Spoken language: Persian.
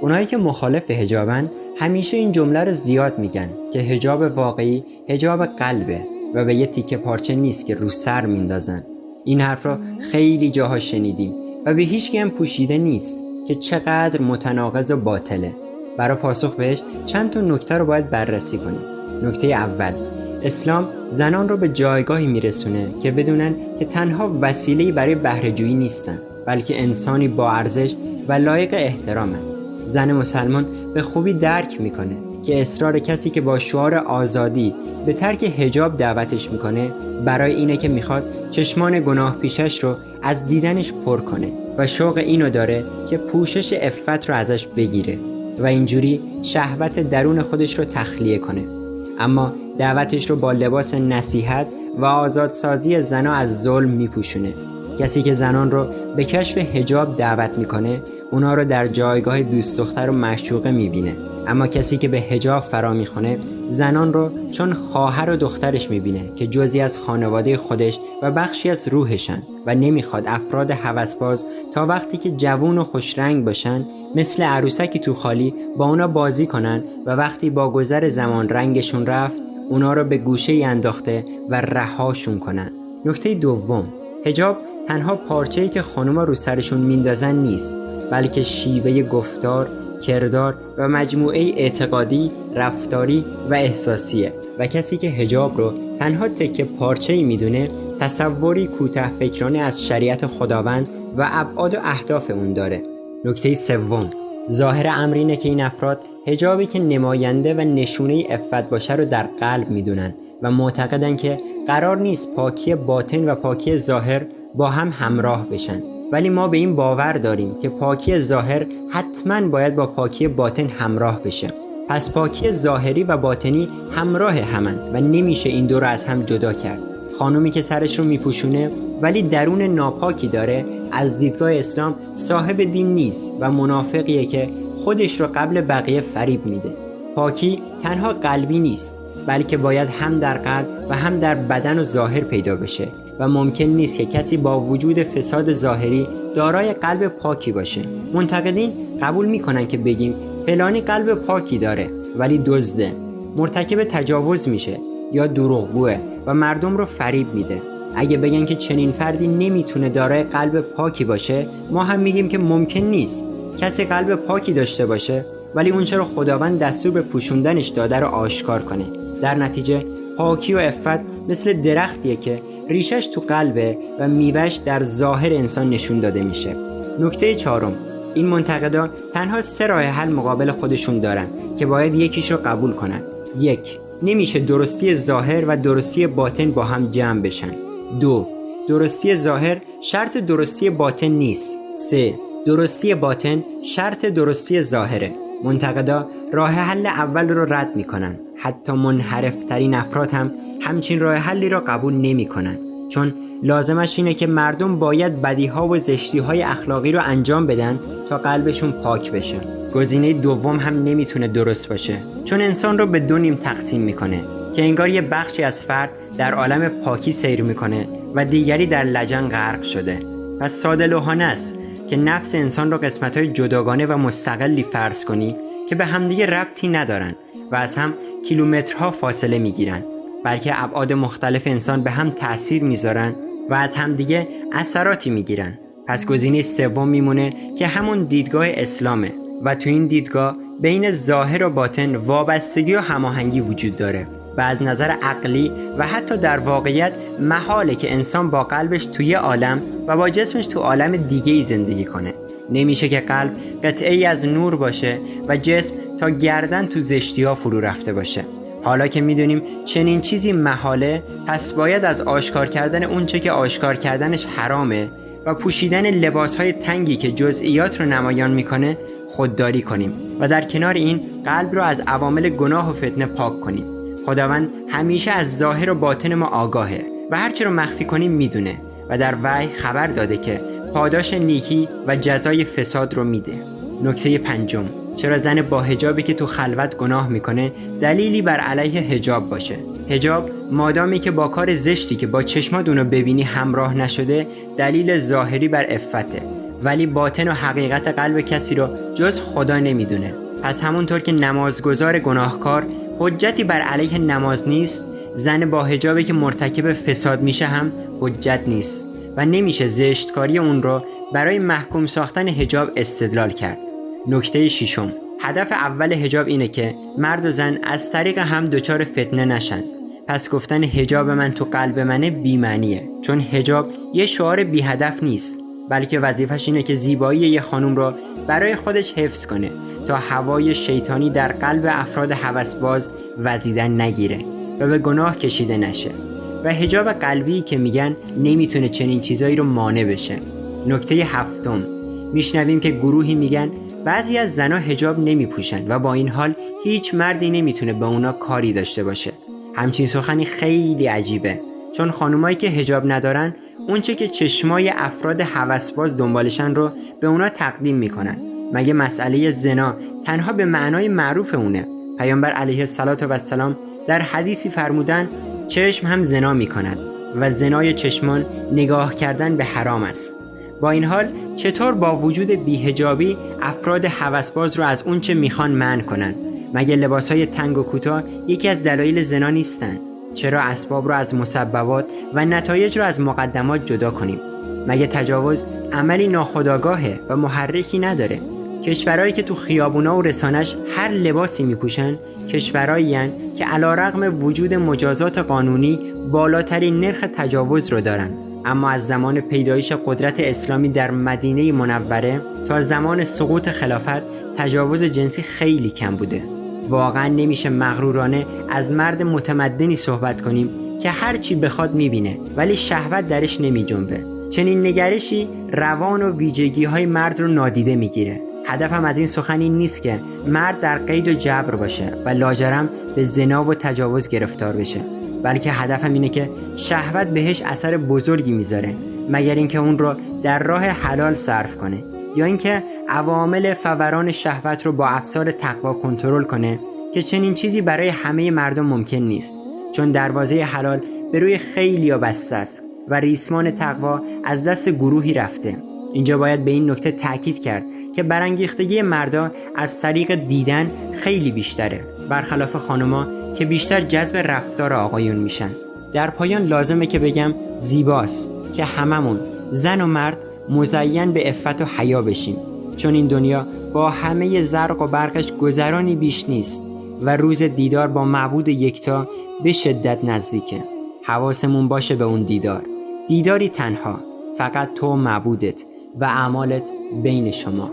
اونایی که مخالف حجابن همیشه این جمله رو زیاد میگن که حجاب واقعی حجاب قلبه و به یه تیکه پارچه نیست که رو سر میندازن. این حرف رو خیلی جاها شنیدیم و به هیچ هم پوشیده نیست که چقدر متناقض و باطله. برای پاسخ بهش چند تا نکته رو باید بررسی کنیم. نکته اول، اسلام زنان رو به جایگاهی میرسونه که بدونن که تنها وسیله‌ای برای بهره‌جویی نیستن، بلکه انسانی با ارزش و لایق احترامن. زن مسلمان به خوبی درک میکنه که اصرار کسی که با شعار آزادی به ترک حجاب دعوتش میکنه برای اینه که میخواد چشمان گناه پیشش رو از دیدنش پر کنه و شوق اینو داره که پوشش عفت رو ازش بگیره و اینجوری شهوت درون خودش رو تخلیه کنه. اما دعوتش رو با لباس نصیحت و آزادسازی زنا از ظلم میپوشونه. کسی که زنان رو به کشف حجاب دعوت میکنه اونا رو در جایگاه دوست دختر و معشوقه میبینه، اما کسی که به حجاب فرا میخونه زنان رو چون خواهر و دخترش میبینه که جزئی از خانواده خودش و بخشی از روحشن و نمیخواد افراد هوسباز تا وقتی که جوون و خوشرنگ باشن مثل عروسکی تو خالی با اونا بازی کنن و وقتی با گذر زمان رنگشون رفت اونا رو به گوشه انداخته و رهاشون کنن. نکته دوم، حجاب تنها پارچه‌ای که خانوما رو سرشون میندازن نیست، بلکه شیوه گفتار، کردار و مجموعه اعتقادی، رفتاری و احساسیه و کسی که حجاب رو تنها تکه پارچه‌ای میدونه تصوری کوته فکرانه از شریعت خداوند و ابعاد و اهداف اون داره. نکته سوم، ظاهر امر اینه که این افراد حجابی که نماینده و نشونه عفت باشه رو در قلب میدونن و معتقدن که قرار نیست پاکی باطن و پاکی ظاهر با هم همراه بشن، ولی ما به این باور داریم که پاکی ظاهر حتما باید با پاکی باطن همراه بشه. پس پاکی ظاهری و باطنی همراه همن و نمیشه این دو رو از هم جدا کرد. خانومی که سرش رو میپوشونه ولی درون ناپاکی داره از دیدگاه اسلام صاحب دین نیست و منافقیه که خودش رو قبل بقیه فریب میده. پاکی تنها قلبی نیست، بلکه باید هم در قلب و هم در بدن و ظاهر پیدا بشه و ممکن نیست که کسی با وجود فساد ظاهری دارای قلب پاکی باشه. منتقدین قبول میکنن که بگیم فلانی قلب پاکی داره ولی دزده، مرتکب تجاوز میشه یا دروغگوه و مردم رو فریب میده. اگه بگن که چنین فردی نمیتونه دارای قلب پاکی باشه، ما هم میگیم که ممکن نیست کسی قلب پاکی داشته باشه ولی اون چرا خداوند دستور به پوشوندنش داده رو آشکار کنه. در نتیجه پاکی و عفت مثل درختیه که ریشش تو قلبه و میوهش در ظاهر انسان نشون داده میشه. نکته چهارم، این منتقدان تنها 3 راه حل مقابل خودشون دارن که باید یکیش رو قبول کنن. 1. نمیشه درستی ظاهر و درستی باطن با هم جمع بشن. 2. درستی ظاهر شرط درستی باطن نیست. 3. درستی باطن شرط درستی ظاهره. منتقدا راه حل اول رو رد میکنن. حتی منحرف ترین افراد هم همچین راه حلی رو قبول نمی کنن، چون لازمش اینه که مردم باید بدیها و زشتیهای اخلاقی رو انجام بدن تا قلبشون پاک بشه. گزینه دوم هم نمیتونه درست باشه، چون انسان رو به 2 نیم تقسیم میکنه که انگار یه بخشی از فرد در عالم پاکی سیر میکنه و دیگری در لجن غرق شده. پس ساده لوحانه است که نفس انسان رو قسمت‌های جداگانه و مستقلی فرض کنی که به همدیگه ربطی ندارن و از هم کیلومترها فاصله میگیرن، بلکه ابعاد مختلف انسان به هم تأثیر میذارن و از همدیگه اثراتی میگیرن. پس گزینه سوم میمونه که همون دیدگاه اسلامه و تو این دیدگاه بین ظاهر و باطن وابستگی و هماهنگی وجود داره و از نظر عقلی و حتی در واقعیت محاله که انسان با قلبش توی عالم و با جسمش تو عالم دیگه‌ای زندگی کنه. نمیشه که قلب قطعه‌ای از نور باشه و جسم تا گردن تو زشتی‌ها فرو رفته باشه. حالا که میدونیم چنین چیزی محاله، پس باید از آشکار کردن اونچه که آشکار کردنش حرامه و پوشیدن لباسهای تنگی که جزئیات رو نمایان میکنه خودداری کنیم و در کنار این قلب رو از عوامل گناه و فتنه پاک کنیم. خداوند همیشه از ظاهر و باطن ما آگاهه و هرچی رو مخفی کنیم میدونه و در وحی خبر داده که پاداش نیکی و جزای فساد رو میده. نکته پنجم، چرا زن با حجابی که تو خلوت گناه میکنه دلیلی بر علیه حجاب باشه. حجاب مادامی که با کار زشتی که با چشمات اونو ببینی همراه نشده دلیل ظاهری بر عفته، ولی باطن و حقیقت قلب کسی رو جز خدا نمیدونه. پس همونطور که نمازگزار گناهکار حجتی بر علیه نماز نیست، زن با حجابی که مرتکب فساد میشه هم حجت نیست و نمیشه زشتکاری اون رو برای محکوم ساختن حجاب استدلال کرد. نکته ششم، هدف اول حجاب اینه که مرد و زن از طریق هم دچار فتنه نشن. پس گفتن حجاب من تو قلب منه بی‌معنیه، چون حجاب یه شعار بی هدف نیست، بلکه وظیفش اینه که زیبایی یه خانم رو برای خودش حفظ کنه تا هوای شیطانی در قلب افراد هوسباز وزیدن نگیره و به گناه کشیده نشه. و حجاب قلبی که میگن نمیتونه چنین چیزایی رو مانع بشه. نکته هفتم، میشنویم که گروهی میگن بعضی از زنها حجاب نمیپوشن و با این حال هیچ مردی نمیتونه به اونا کاری داشته باشه. همچین سخنی خیلی عجیبه، چون خانمایی که حجاب ندارن اونچه که چشمای افراد هوسباز دنبالشن رو به اونا تقدیم میکنن. مگه مسئله زنا تنها به معنای معروف اونه؟ پیامبر علیه السلام در حدیثی فرمودن چشم هم زنا میکند و زنای چشمان نگاه کردن به حرام است. با این حال چطور با وجود بی‌حجابی افراد هوسباز رو از اونچه میخوان منع کنن؟ مگه لباسهای تنگ و کوتاه یکی از دلایل زنا نیستن؟ چرا اسباب رو از مسببات و نتایج رو از مقدمات جدا کنیم؟ مگه تجاوز عملی ناخودآگاهه و محرکی نداره؟ کشورهایی که تو خیابونا و رسانش هر لباسی میپوشن کشورهایی هن که علیرغم وجود مجازات قانونی بالاترین نرخ تجاوز رو دارن. اما از زمان پیدایش قدرت اسلامی در مدینه منوره تا زمان سقوط خلافت تجاوز جنسی خیلی کم بوده. واقعا نمیشه مغرورانه از مرد متمدنی صحبت کنیم که هر چی بخواد میبینه ولی شهوت درش نمیجنبه. چنین نگرشی روان و ویژگی های مرد رو نادیده میگیره. هدفم از این سخن این نیست که مرد در قید و جبر باشه و لاجرم به زنا و تجاوز گرفتار بشه، بلکه هدفم اینه که شهوت بهش اثر بزرگی میذاره، مگر اینکه اون رو در راه حلال صرف کنه یا اینکه عوامل فوران شهوت رو با افسار تقوا کنترل کنه، که چنین چیزی برای همه مردم ممکن نیست، چون دروازه حلال به روی خیلیا بسته است و ریسمان تقوا از دست گروهی رفته. اینجا باید به این نکته تأکید کرد که برانگیختگی مردا از طریق دیدن خیلی بیشتره، برخلاف خانوما که بیشتر جذب رفتار آقایون میشن. در پایان لازمه که بگم زیباست که هممون زن و مرد مزین به عفت و حیا بشیم، چون این دنیا با همه زرق و برقش گذرانی بیش نیست و روز دیدار با معبود یکتا به شدت نزدیکه. حواسمون باشه به اون دیداری تنها، فقط تو و معبودت و اعمالت بین شما.